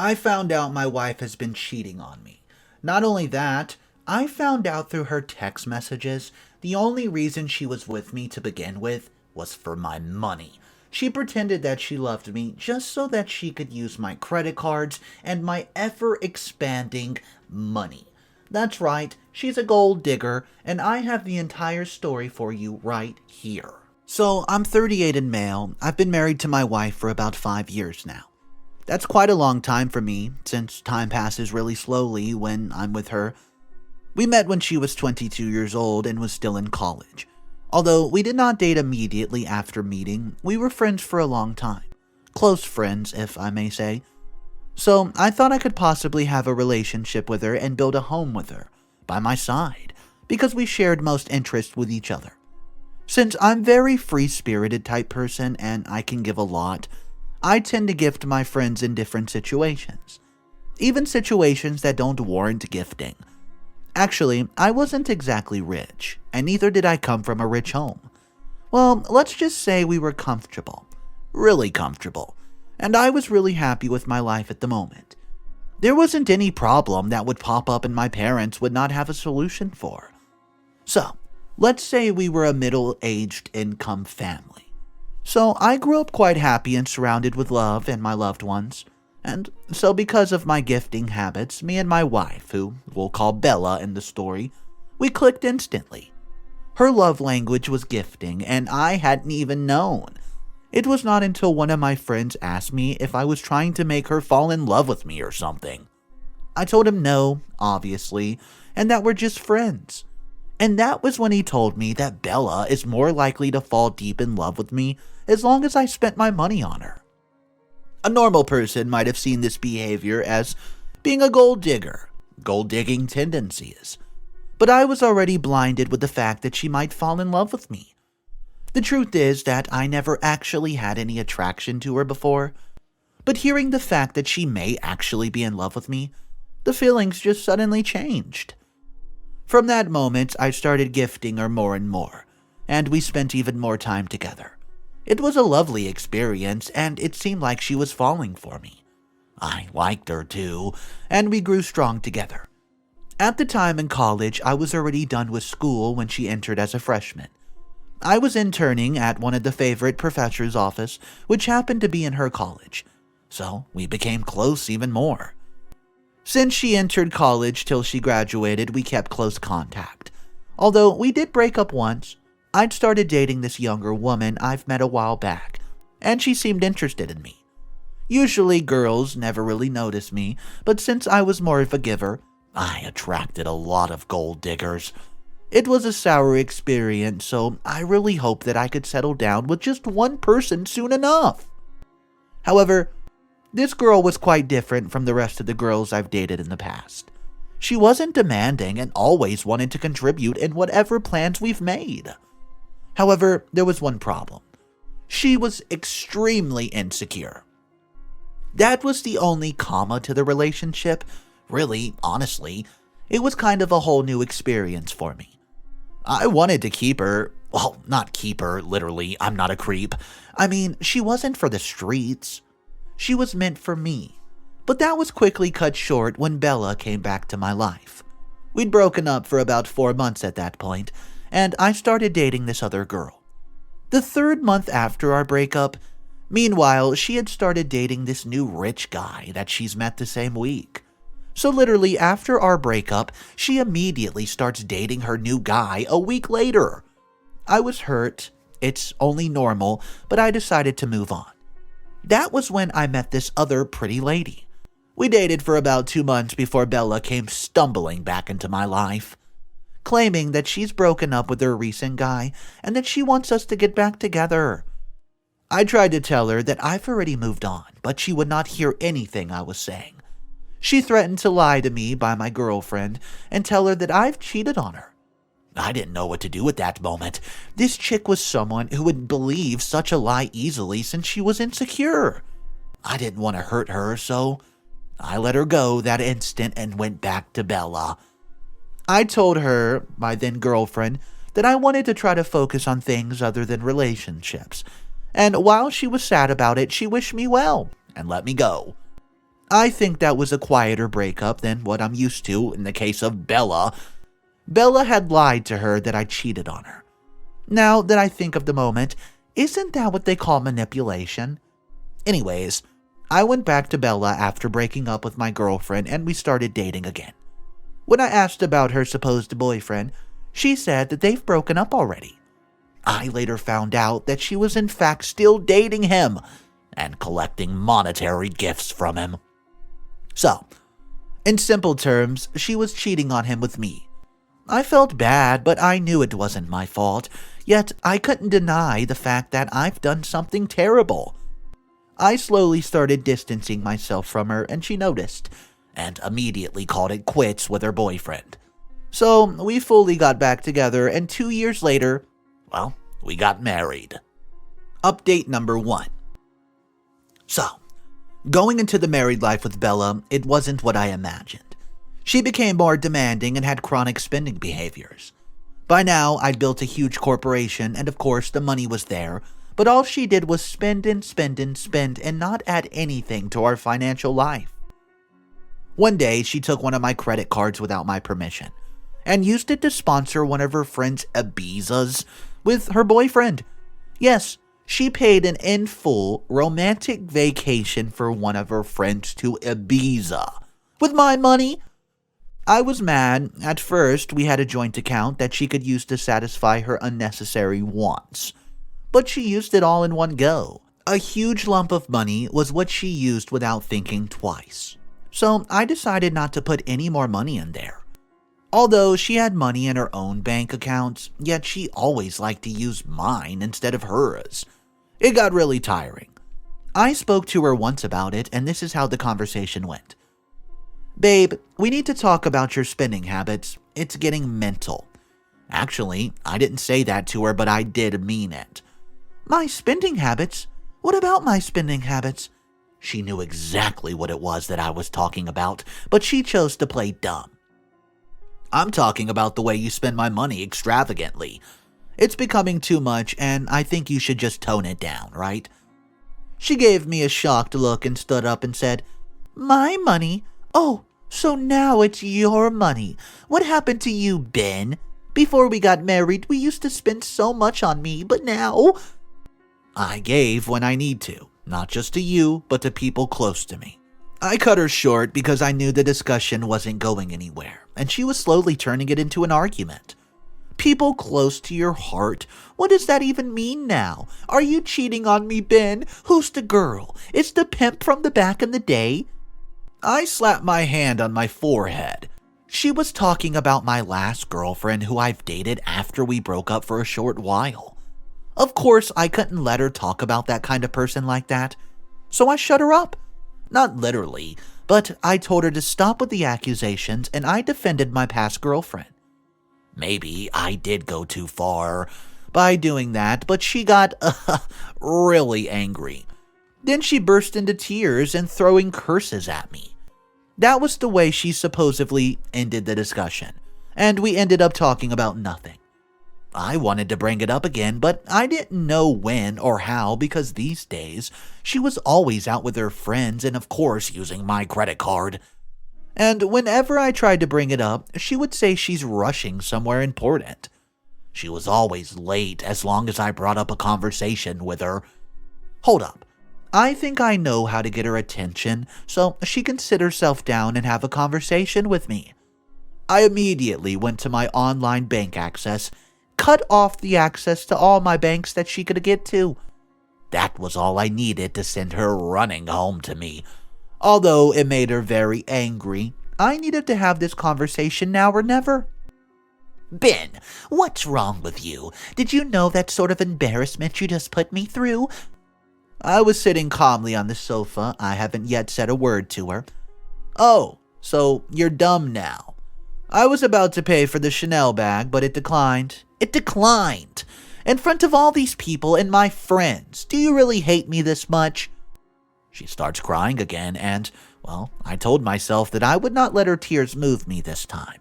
I found out my wife has been cheating on me. Not only that, I found out through her text messages the only reason she was with me to begin with was for my money. She pretended that she loved me just so that she could use my credit cards and my ever expanding money. That's right, she's a gold digger, and I have the entire story for you right here. So, I'm 38 and male. I've been married to my wife for about 5 years now. That's quite a long time for me, since time passes really slowly when I'm with her. We met when she was 22 years old and was still in college. Although we did not date immediately after meeting, we were friends for a long time. Close friends, if I may say. So I thought I could possibly have a relationship with her and build a home with her, by my side, because we shared most interests with each other. Since I'm very free-spirited type person and I can give a lot, I tend to gift my friends in different situations. Even situations that don't warrant gifting. Actually, I wasn't exactly rich, and neither did I come from a rich home. Well, let's just say we were comfortable. Really comfortable. And I was really happy with my life at the moment. There wasn't any problem that would pop up and my parents would not have a solution for. So, let's say we were a middle-aged income family. So I grew up quite happy and surrounded with love and my loved ones. And so because of my gifting habits, me and my wife, who we'll call Bella in the story, we clicked instantly. Her love language was gifting, and I hadn't even known. It was not until one of my friends asked me if I was trying to make her fall in love with me or something. I told him no, obviously, and that we're just friends. And that was when he told me that Bella is more likely to fall deep in love with me as long as I spent my money on her. A normal person might have seen this behavior as being a gold digger, gold digging tendencies. But I was already blinded with the fact that she might fall in love with me. The truth is that I never actually had any attraction to her before, but hearing the fact that she may actually be in love with me, the feelings just suddenly changed. From that moment, I started gifting her more and more, and we spent even more time together. It was a lovely experience, and it seemed like she was falling for me. I liked her too, and we grew strong together. At the time in college, I was already done with school when she entered as a freshman. I was interning at one of the favorite professor's office, which happened to be in her college, so we became close even more. Since she entered college till she graduated, we kept close contact. Although we did break up once, I'd started dating this younger woman I've met a while back, and she seemed interested in me. Usually girls never really noticed me, but since I was more of a giver, I attracted a lot of gold diggers. It was a sour experience, so I really hoped that I could settle down with just one person soon enough. However, this girl was quite different from the rest of the girls I've dated in the past. She wasn't demanding and always wanted to contribute in whatever plans we've made. However, there was one problem. She was extremely insecure. That was the only comma to the relationship. Really, honestly, it was kind of a whole new experience for me. I wanted to keep her. Well, not keep her, literally, I'm not a creep. I mean, she wasn't for the streets. She was meant for me. But that was quickly cut short when Bella came back to my life. We'd broken up for about 4 months at that point, and I started dating this other girl. The 3rd month after our breakup, meanwhile, she had started dating this new rich guy that she's met the same week. So literally after our breakup, she immediately starts dating her new guy a week later. I was hurt. It's only normal, but I decided to move on. That was when I met this other pretty lady. We dated for about 2 months before Bella came stumbling back into my life, claiming that she's broken up with her recent guy and that she wants us to get back together. I tried to tell her that I've already moved on, but she would not hear anything I was saying. She threatened to lie to me by my girlfriend and tell her that I've cheated on her. I didn't know what to do at that moment. This chick was someone who would believe such a lie easily since she was insecure. I didn't want to hurt her, so I let her go that instant and went back to Bella. I told her, my then girlfriend, that I wanted to try to focus on things other than relationships. And while she was sad about it, she wished me well and let me go. I think that was a quieter breakup than what I'm used to in the case of Bella. Bella had lied to her that I cheated on her. Now that I think of the moment, isn't that what they call manipulation? Anyways, I went back to Bella after breaking up with my girlfriend and we started dating again. When I asked about her supposed boyfriend, she said that they've broken up already. I later found out that she was in fact still dating him and collecting monetary gifts from him. So, in simple terms, she was cheating on him with me. I felt bad, but I knew it wasn't my fault, yet I couldn't deny the fact that I've done something terrible. I slowly started distancing myself from her, and she noticed, and immediately called it quits with her boyfriend. So, we fully got back together, and 2 years later, well, we got married. Update number 1. So, going into the married life with Bella, it wasn't what I imagined. She became more demanding and had chronic spending behaviors. By now, I'd built a huge corporation, and of course, the money was there, but all she did was spend and spend and spend and not add anything to our financial life. One day, she took one of my credit cards without my permission and used it to sponsor one of her friend's Ibizas with her boyfriend. Yes, she paid an in-full romantic vacation for one of her friends to Ibiza with my money. I was mad. At first, we had a joint account that she could use to satisfy her unnecessary wants, but she used it all in one go. A huge lump of money was what she used without thinking twice. So I decided not to put any more money in there. Although she had money in her own bank accounts, yet she always liked to use mine instead of hers. It got really tiring. I spoke to her once about it, and this is how the conversation went. Babe, we need to talk about your spending habits. It's getting mental. Actually, I didn't say that to her, but I did mean it. My spending habits? What about my spending habits? She knew exactly what it was that I was talking about, but she chose to play dumb. I'm talking about the way you spend my money extravagantly. It's becoming too much, and I think you should just tone it down, right? She gave me a shocked look and stood up and said, My money? Oh, so now it's your money. What happened to you, Ben? Before we got married, we used to spend so much on me, but now... I gave when I need to, not just to you, but to people close to me. I cut her short because I knew the discussion wasn't going anywhere, and she was slowly turning it into an argument. People close to your heart? What does that even mean now? Are you cheating on me, Ben? Who's the girl? It's the pimp from the back in the day? I slapped my hand on my forehead. She was talking about my last girlfriend who I've dated after we broke up for a short while. Of course, I couldn't let her talk about that kind of person like that, so I shut her up. Not literally, but I told her to stop with the accusations and I defended my past girlfriend. Maybe I did go too far by doing that, but she got really angry. Then she burst into tears and throwing curses at me. That was the way she supposedly ended the discussion, and we ended up talking about nothing. I wanted to bring it up again, but I didn't know when or how because these days she was always out with her friends and of course using my credit card. And whenever I tried to bring it up, she would say she's rushing somewhere important. She was always late as long as I brought up a conversation with her. Hold up. I think I know how to get her attention so she can sit herself down and have a conversation with me. I immediately went to my online bank access, cut off the access to all my banks that she could get to. That was all I needed to send her running home to me. Although it made her very angry, I needed to have this conversation now or never. Ben, what's wrong with you? Did you know that sort of embarrassment you just put me through? I was sitting calmly on the sofa. I haven't yet said a word to her. Oh, so you're dumb now. I was about to pay for the Chanel bag, but it declined. It declined! In front of all these people and my friends. Do you really hate me this much? She starts crying again and, well, I told myself that I would not let her tears move me this time.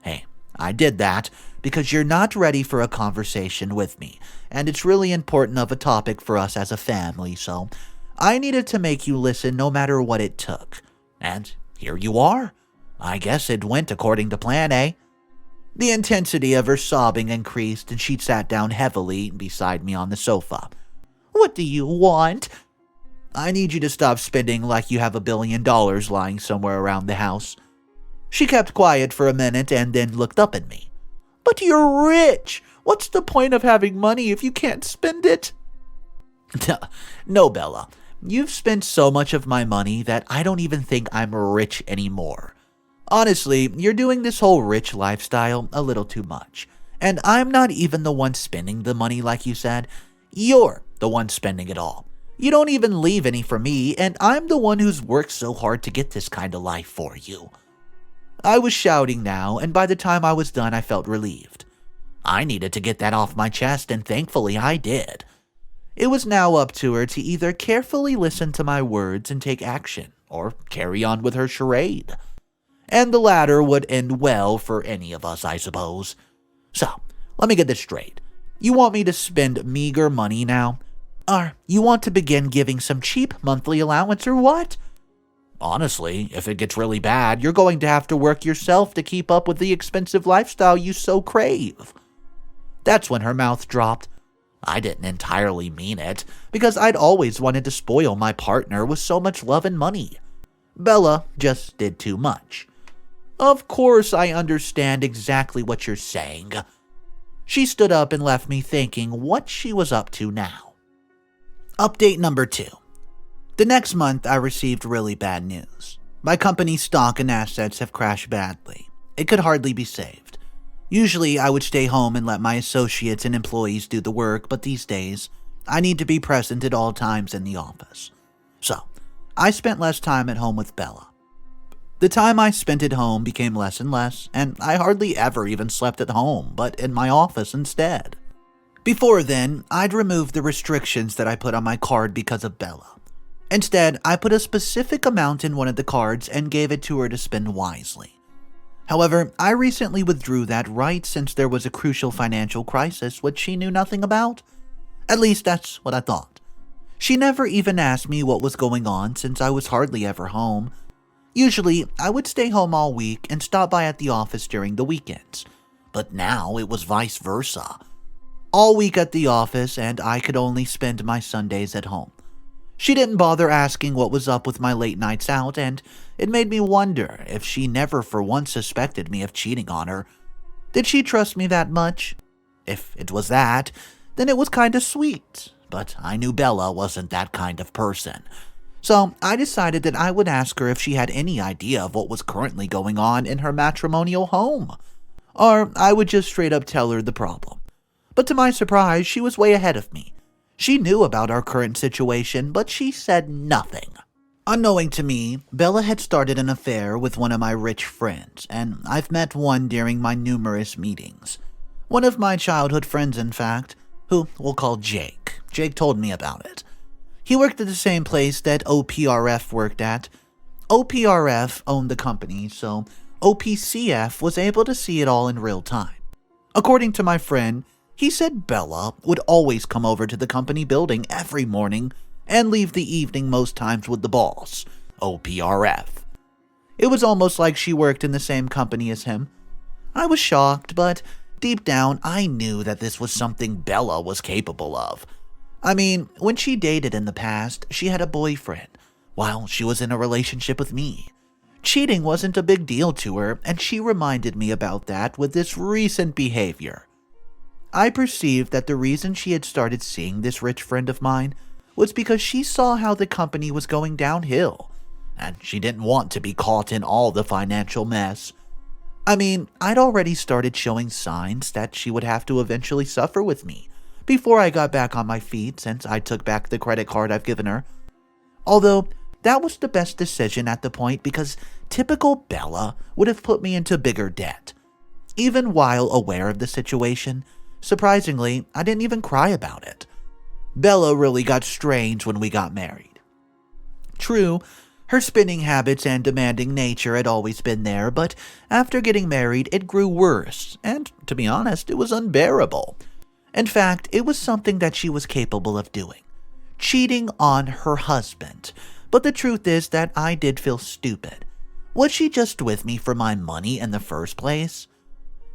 Hey, I did that because you're not ready for a conversation with me, and it's really important of a topic for us as a family, so I needed to make you listen no matter what it took. And here you are. I guess it went according to plan, eh? The intensity of her sobbing increased, and she sat down heavily beside me on the sofa. What do you want? I need you to stop spending like you have $1 billion lying somewhere around the house. She kept quiet for a minute and then looked up at me. But you're rich. What's the point of having money if you can't spend it? No, Bella. You've spent so much of my money that I don't even think I'm rich anymore. Honestly, you're doing this whole rich lifestyle a little too much. And I'm not even the one spending the money like you said. You're the one spending it all. You don't even leave any for me, and I'm the one who's worked so hard to get this kind of life for you. I was shouting now, and by the time I was done, I felt relieved. I needed to get that off my chest, and thankfully I did. It was now up to her to either carefully listen to my words and take action, or carry on with her charade. And the latter would end well for any of us, I suppose. So, let me get this straight. You want me to spend meager money now? Or you want to begin giving some cheap monthly allowance or what? Honestly, if it gets really bad, you're going to have to work yourself to keep up with the expensive lifestyle you so crave. That's when her mouth dropped. I didn't entirely mean it, because I'd always wanted to spoil my partner with so much love and money. Bella just did too much. Of course I understand exactly what you're saying. She stood up and left me thinking what she was up to now. Update number 2. The next month, I received really bad news. My company's stock and assets have crashed badly. It could hardly be saved. Usually, I would stay home and let my associates and employees do the work, but these days, I need to be present at all times in the office. So, I spent less time at home with Bella. The time I spent at home became less and less, and I hardly ever even slept at home, but in my office instead. Before then, I'd removed the restrictions that I put on my card because of Bella. Instead, I put a specific amount in one of the cards and gave it to her to spend wisely. However, I recently withdrew that right since there was a crucial financial crisis which she knew nothing about. At least that's what I thought. She never even asked me what was going on since I was hardly ever home. Usually, I would stay home all week and stop by at the office during the weekends. But now it was vice versa. All week at the office, and I could only spend my Sundays at home. She didn't bother asking what was up with my late nights out, and it made me wonder if she never for once suspected me of cheating on her. Did she trust me that much? If it was that, then it was kinda sweet, but I knew Bella wasn't that kind of person. So I decided that I would ask her if she had any idea of what was currently going on in her matrimonial home. Or I would just straight up tell her the problem. But to my surprise, she was way ahead of me. She knew about our current situation, but she said nothing. Unknowing to me, Bella had started an affair with one of my rich friends, and I've met one during my numerous meetings. One of my childhood friends, in fact, who we'll call Jake. Jake told me about it. He worked at the same place that OPRF worked at. OPRF owned the company, so OPCF was able to see it all in real time. According to my friend, he said Bella would always come over to the company building every morning and leave the evening most times with the boss, OPRF. It was almost like she worked in the same company as him. I was shocked, but deep down I knew that this was something Bella was capable of. I mean, when she dated in the past, she had a boyfriend, while she was in a relationship with me. Cheating wasn't a big deal to her, and she reminded me about that with this recent behavior. I perceived that the reason she had started seeing this rich friend of mine was because she saw how the company was going downhill, and she didn't want to be caught in all the financial mess. I mean, I'd already started showing signs that she would have to eventually suffer with me before I got back on my feet since I took back the credit card I've given her. Although, that was the best decision at the point because typical Bella would have put me into bigger debt. Even while aware of the situation, surprisingly, I didn't even cry about it. Bella really got strange when we got married. True, her spending habits and demanding nature had always been there, but after getting married, it grew worse, and to be honest, it was unbearable. In fact, it was something that she was capable of doing. Cheating on her husband, But the truth is that I did feel stupid. Was she just with me for my money in the first place?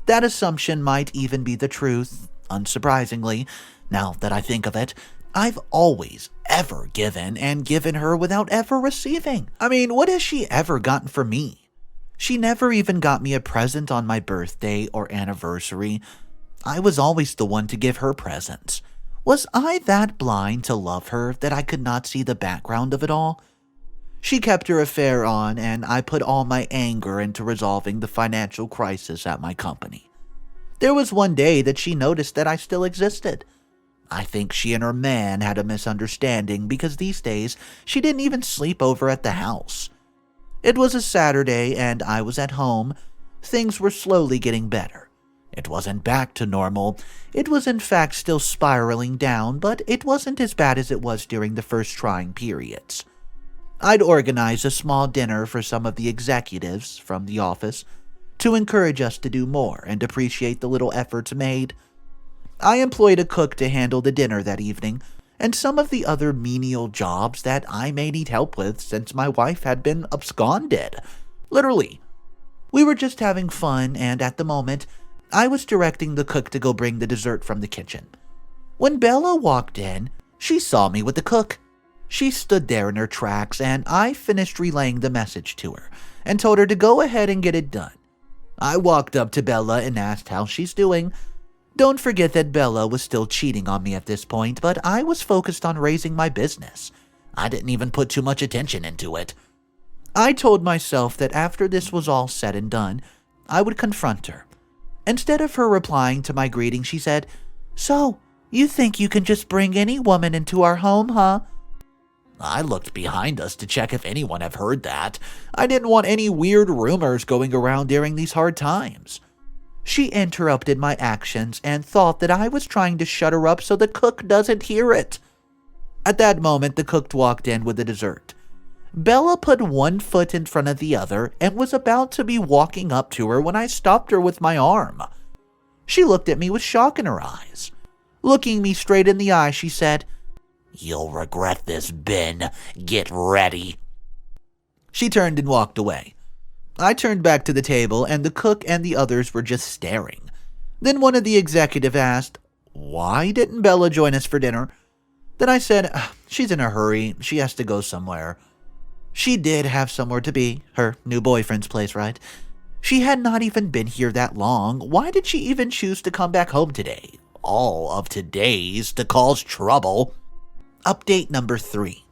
That assumption might even be the truth. Unsurprisingly, now that I think of it, I've always ever given and given her without ever receiving. I mean, what has she ever gotten from me? She never even got me a present on my birthday or anniversary. I was always the one to give her presents. Was I that blind to love her that I could not see the background of it all? She kept her affair on, and I put all my anger into resolving the financial crisis at my company. There was one day that she noticed that I still existed. I think she and her man had a misunderstanding because these days she didn't even sleep over at the house. It was a Saturday and I was at home. Things were slowly getting better. It wasn't back to normal. It was in fact still spiraling down, but it wasn't as bad as it was during the first trying periods. I'd organized a small dinner for some of the executives from the office to encourage us to do more and appreciate the little efforts made. I employed a cook to handle the dinner that evening, and some of the other menial jobs that I may need help with since my wife had been absconded. Literally. We were just having fun, and at the moment, I was directing the cook to go bring the dessert from the kitchen. When Bella walked in, she saw me with the cook. She stood there in her tracks, and I finished relaying the message to her and told her to go ahead and get it done. I walked up to Bella and asked how she's doing. Don't forget that Bella was still cheating on me at this point, but I was focused on raising my business. I didn't even put too much attention into it. I told myself that after this was all said and done, I would confront her. Instead of her replying to my greeting, she said, "So, you think you can just bring any woman into our home, huh?" I looked behind us to check if anyone had heard that. I didn't want any weird rumors going around during these hard times. She interrupted my actions and thought that I was trying to shut her up so the cook doesn't hear it. At that moment, the cook walked in with the dessert. Bella put one foot in front of the other and was about to be walking up to her when I stopped her with my arm. She looked at me with shock in her eyes. Looking me straight in the eye, she said, "You'll regret this, Ben. Get ready." She turned and walked away. I turned back to the table, and the cook and the others were just staring. Then one of the executives asked, "Why didn't Bella join us for dinner?" Then I said, "She's in a hurry. She has to go somewhere." She did have somewhere to be, her new boyfriend's place, right? She had not even been here that long. Why did she even choose to come back home today? All of today's to cause trouble. Update number 3.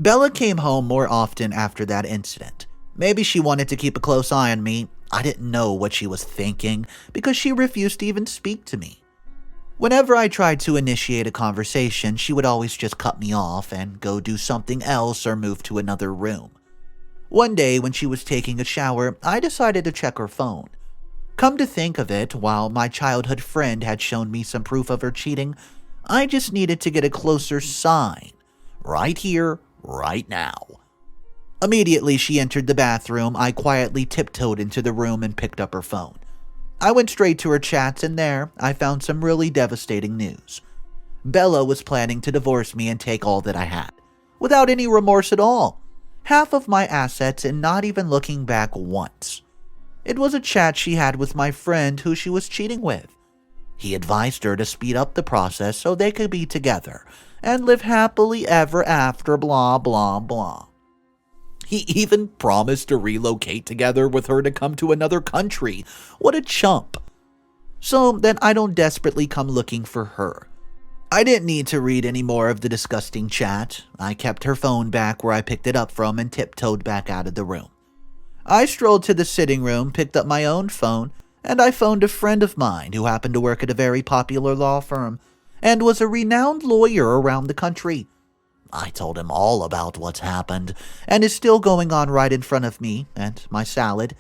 Bella came home more often after that incident. Maybe she wanted to keep a close eye on me. I didn't know what she was thinking because she refused to even speak to me. Whenever I tried to initiate a conversation, she would always just cut me off and go do something else or move to another room. One day when she was taking a shower, I decided to check her phone. Come to think of it, while my childhood friend had shown me some proof of her cheating, I just needed to get a closer sign. Right here, right now. Immediately she entered the bathroom, I quietly tiptoed into the room and picked up her phone. I went straight to her chats, and there I found some really devastating news. Bella was planning to divorce me and take all that I had, without any remorse at all. Half of my assets and not even looking back once. It was a chat she had with my friend who she was cheating with. He advised her to speed up the process so they could be together and live happily ever after, blah, blah, blah. He even promised to relocate together with her to come to another country. What a chump. So then I don't desperately come looking for her. I didn't need to read any more of the disgusting chat. I kept her phone back where I picked it up from and tiptoed back out of the room. I strolled to the sitting room, picked up my own phone, and I phoned a friend of mine who happened to work at a very popular law firm and was a renowned lawyer around the country. I told him all about what's happened and is still going on right in front of me and my salad.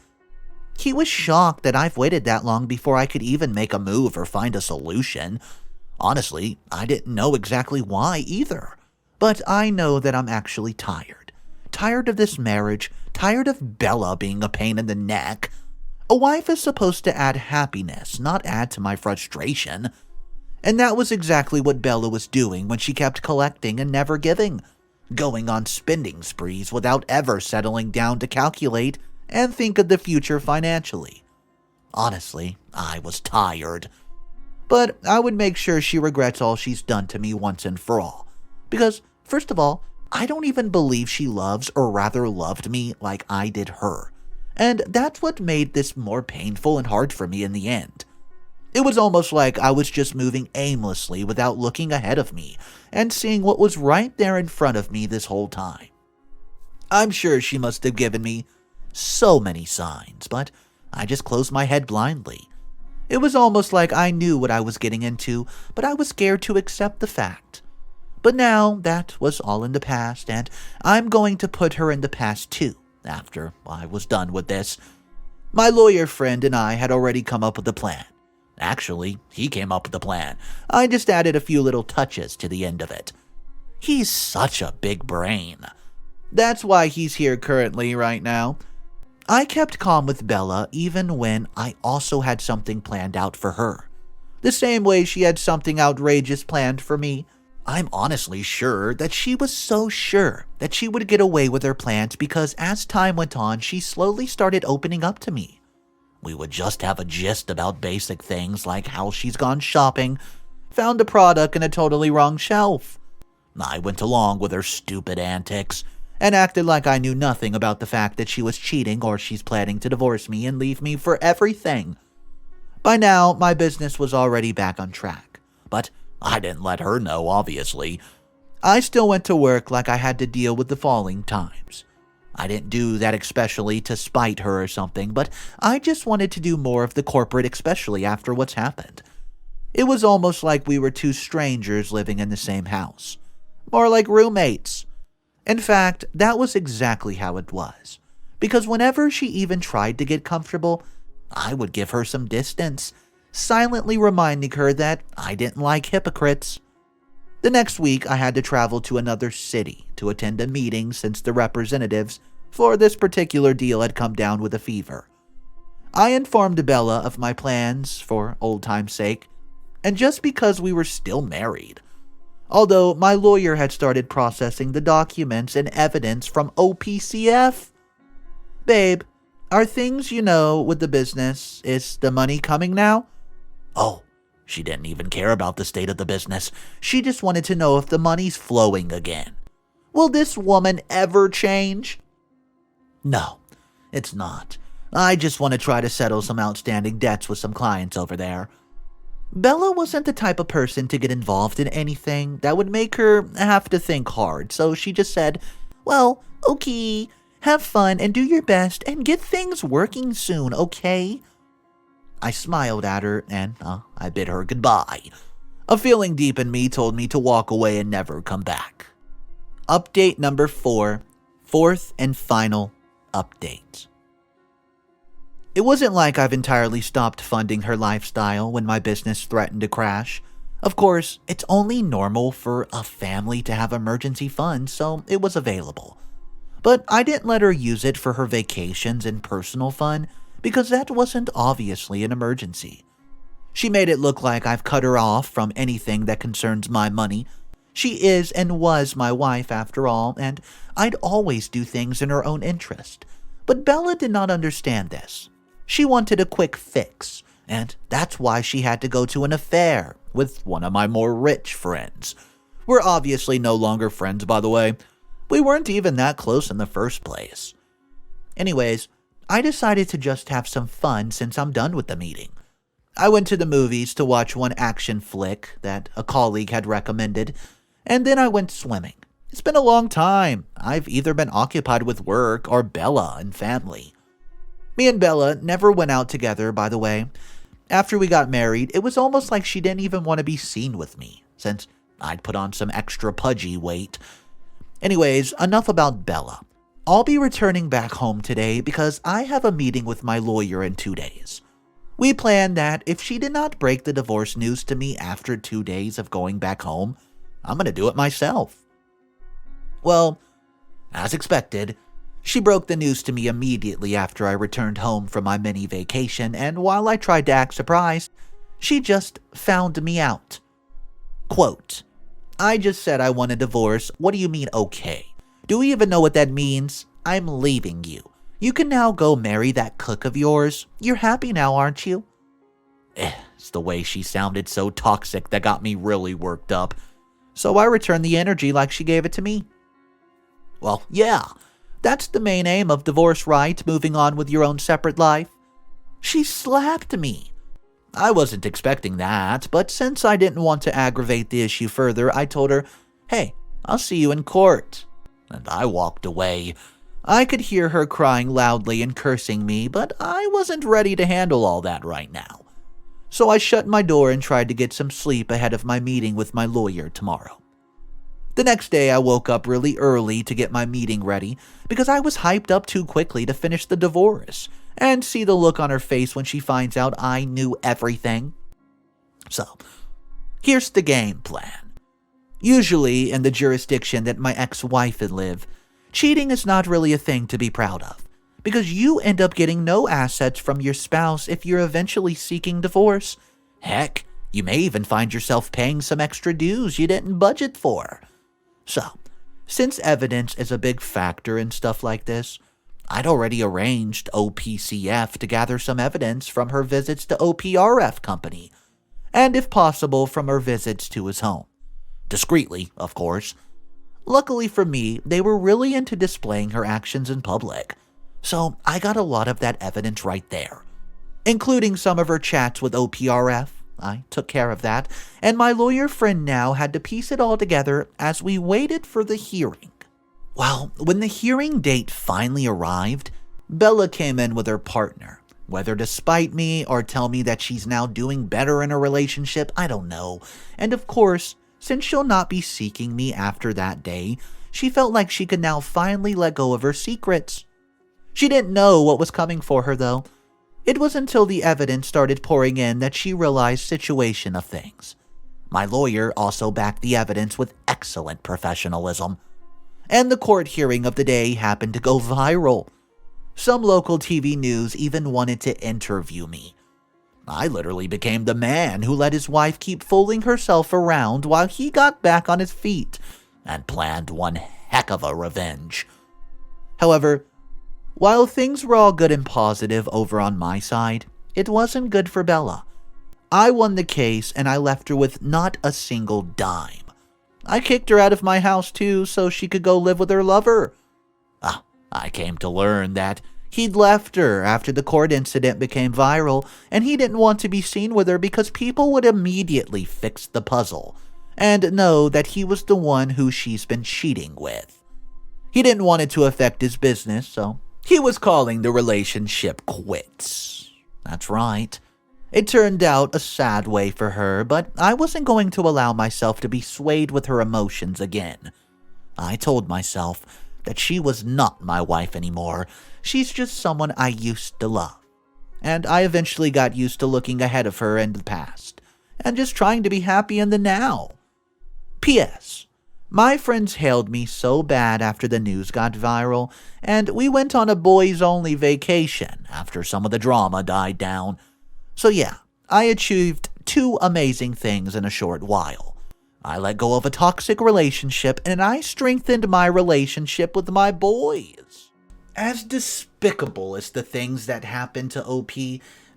He was shocked that I've waited that long before I could even make a move or find a solution. Honestly, I didn't know exactly why either. But I know that I'm actually tired. Tired of this marriage, tired of Bella being a pain in the neck. A wife is supposed to add happiness, not add to my frustration. And that was exactly what Bella was doing when she kept collecting and never giving. going on spending sprees without ever settling down to calculate and think of the future financially. Honestly, I was tired. But I would make sure she regrets all she's done to me once and for all. Because, first of all, I don't even believe she loves or rather loved me like I did her. And that's what made this more painful and hard for me in the end. It was almost like I was just moving aimlessly without looking ahead of me and seeing what was right there in front of me this whole time. I'm sure she must have given me so many signs, but I just closed my head blindly. It was almost like I knew what I was getting into, but I was scared to accept the fact. But now that was all in the past, and I'm going to put her in the past too, after I was done with this. My lawyer friend and I had already come up with a plan. Actually, he came up with the plan. I just added a few little touches to the end of it. He's such a big brain. That's why he's here currently right now. I kept calm with Bella even when I also had something planned out for her. The same way she had something outrageous planned for me. I'm honestly sure that she was so sure that she would get away with her plans because as time went on, she slowly started opening up to me. We would just have a gist about basic things like how she's gone shopping, found a product in a totally wrong shelf. I went along with her stupid antics and acted like I knew nothing about the fact that she was cheating or she's planning to divorce me and leave me for everything. By now, my business was already back on track, but I didn't let her know, obviously. I still went to work like I had to deal with the falling times. I didn't do that especially to spite her or something, but I just wanted to do more of the corporate, especially after what's happened. It was almost like we were two strangers living in the same house. More like roommates. In fact, that was exactly how it was. Because whenever she even tried to get comfortable, I would give her some distance, silently reminding her that I didn't like hypocrites. The next week, I had to travel to another city to attend a meeting since the representatives for this particular deal had come down with a fever. I informed Bella of my plans for old time's sake, and just because we were still married. Although my lawyer had started processing the documents and evidence from OPCF. Babe, are things with the business, is the money coming now? Oh, she didn't even care about the state of the business. She just wanted to know if the money's flowing again. Will this woman ever change? No, it's not. I just want to try to settle some outstanding debts with some clients over there. Bella wasn't the type of person to get involved in anything that would make her have to think hard, so she just said, well, okay, have fun and do your best and get things working soon, okay? I smiled at her and I bid her goodbye. A feeling deep in me told me to walk away and never come back. Update number 4, fourth and final update. It wasn't like I've entirely stopped funding her lifestyle when my business threatened to crash. Of course, it's only normal for a family to have emergency funds, so it was available. But I didn't let her use it for her vacations and personal fun, because that wasn't obviously an emergency. She made it look like I've cut her off from anything that concerns my money. She is and was my wife after all, and I'd always do things in her own interest. But Bella did not understand this. She wanted a quick fix, and that's why she had to go to an affair with one of my more rich friends. We're obviously no longer friends, by the way. We weren't even that close in the first place. Anyways, I decided to just have some fun since I'm done with the meeting. I went to the movies to watch one action flick that a colleague had recommended, and then I went swimming. It's been a long time. I've either been occupied with work or Bella and family. Me and Bella never went out together, by the way. After we got married, it was almost like she didn't even want to be seen with me, since I'd put on some extra pudgy weight. Anyways, enough about Bella. I'll be returning back home today because I have a meeting with my lawyer in 2 days. We planned that if she did not break the divorce news to me after 2 days of going back home, I'm going to do it myself. Well, as expected, she broke the news to me immediately after I returned home from my mini vacation, and while I tried to act surprised, she just found me out. Quote, I just said I want a divorce. What do you mean, okay? Do we even know what that means? I'm leaving you. You can now go marry that cook of yours. You're happy now, aren't you? It's the way she sounded so toxic that got me really worked up. So I returned the energy like she gave it to me. Well, yeah, that's the main aim of divorce, right? Moving on with your own separate life. She slapped me. I wasn't expecting that, but since I didn't want to aggravate the issue further, I told her, hey, I'll see you in court. And I walked away. I could hear her crying loudly and cursing me, but I wasn't ready to handle all that right now. So I shut my door and tried to get some sleep ahead of my meeting with my lawyer tomorrow. The next day, I woke up really early to get my meeting ready because I was hyped up too quickly to finish the divorce and see the look on her face when she finds out I knew everything. So, here's the game plan. Usually, in the jurisdiction that my ex-wife would live, cheating is not really a thing to be proud of because you end up getting no assets from your spouse if you're eventually seeking divorce. Heck, you may even find yourself paying some extra dues you didn't budget for. So, since evidence is a big factor in stuff like this, I'd already arranged OPCF to gather some evidence from her visits to OPRF company, and if possible from her visits to his home. Discreetly, of course. Luckily for me, they were really into displaying her actions in public, so I got a lot of that evidence right there, including some of her chats with OPRF. I took care of that, and my lawyer friend now had to piece it all together as we waited for the hearing. Well, when the hearing date finally arrived, Bella came in with her partner. Whether to spite me or tell me that she's now doing better in her relationship, I don't know. And of course, since she'll not be seeking me after that day, she felt like she could now finally let go of her secrets. She didn't know what was coming for her, though. It was until the evidence started pouring in that she realized situation of things. My lawyer also backed the evidence with excellent professionalism. And the court hearing of the day happened to go viral. Some local TV news even wanted to interview me. I literally became the man who let his wife keep fooling herself around while he got back on his feet and planned one heck of a revenge. However, while things were all good and positive over on my side, it wasn't good for Bella. I won the case and I left her with not a single dime. I kicked her out of my house too so she could go live with her lover. I came to learn that he'd left her after the court incident became viral and he didn't want to be seen with her because people would immediately fix the puzzle and know that he was the one who she's been cheating with. He didn't want it to affect his business, so he was calling the relationship quits. That's right. It turned out a sad way for her, but I wasn't going to allow myself to be swayed with her emotions again. I told myself that she was not my wife anymore. She's just someone I used to love. And I eventually got used to looking ahead of her in the past, and just trying to be happy in the now. P.S. My friends hailed me so bad after the news got viral, and we went on a boys-only vacation after some of the drama died down. So yeah, I achieved 2 amazing things in a short while. I let go of a toxic relationship, and I strengthened my relationship with my boys. As despicable as the things that happened to OP,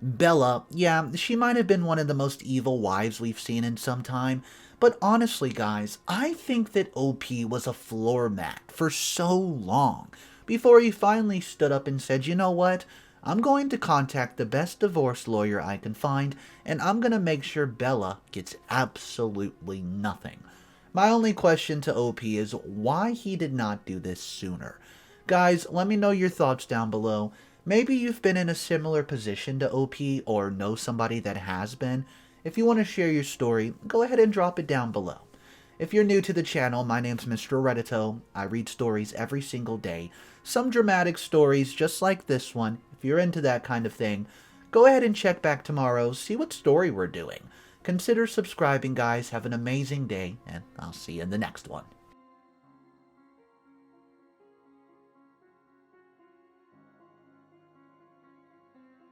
Bella, yeah, she might have been one of the most evil wives we've seen in some time, but honestly, guys, I think that OP was a floor mat for so long before he finally stood up and said, you know what? I'm going to contact the best divorce lawyer I can find, and I'm going to make sure Bella gets absolutely nothing. My only question to OP is why he did not do this sooner. Guys, let me know your thoughts down below. Maybe you've been in a similar position to OP or know somebody that has been. If you want to share your story, go ahead and drop it down below. If you're new to the channel, my name's Mr. Reddito. I read stories every single day. Some dramatic stories just like this one. If you're into that kind of thing, go ahead and check back tomorrow, see what story we're doing. Consider subscribing, guys. Have an amazing day, and I'll see you in the next one.